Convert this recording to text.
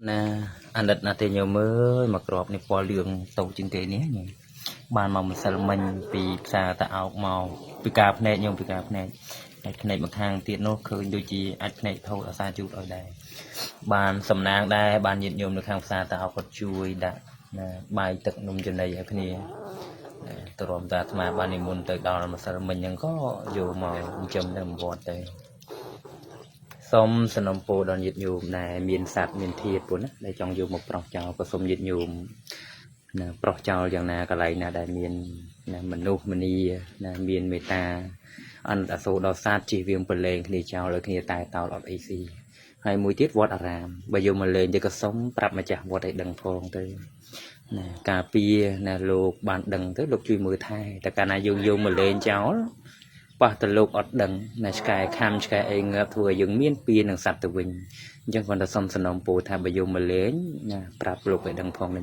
Nè, anh định là tiền nhiều mới mà crop này qua lượng tàu trên thế này nhỉ. Ban mà mình sẽ mình vì xa tạo màu vì cạp này nhưng vì cạp này này một hàng tiền nó khơi đôi chi anh này thôi ở xa chút ở đây. Ban sầm nang đây ban nhiệt nhôm được hàng xa tạo có chui đã bài tật nông trên đây cái này tôi làm ra mà ban này muốn tới đó mà sao mìnhยังcó dù màu chấm đầm vọt đây. សូមสนំពោដល់ញាតិញោមដែលមានសត្វមានធាតុពុនណាដែលចង់យកមកប្រោះចោលក៏សូមញាតិញោមណាប្រោះចោលយ៉ាងណាកន្លែងណាដែលមានមនុស្សម្នាណាមានមេត្តាអន្តរសូរដល់សត្វជិះវៀងប្រឡែងគ្នាចោលឲ្យគ្នាតែតោលអត់អីស៊ីហើយមួយទៀតវត្តអារាមបើយកមកលេងទៅក៏សូមប្រាប់ម្ចាស់វត្តឲ្យដឹងផងទៅណាការពារណាលោកបានដឹងទៅលោកជួយមើលថែតែកាលណាយើងយកមកលេងចោល ប៉ះទៅលោកអត់ដឹងណាឆ្កែខំឆ្កែអីងើបធ្វើឲ្យយើងមានពៀននឹងសត្វទៅវិញអញ្ចឹងគាត់ទៅសុំសំណូមពរថាបើយកមកលេងណាប្រាប់លោកឲ្យដឹងផងណា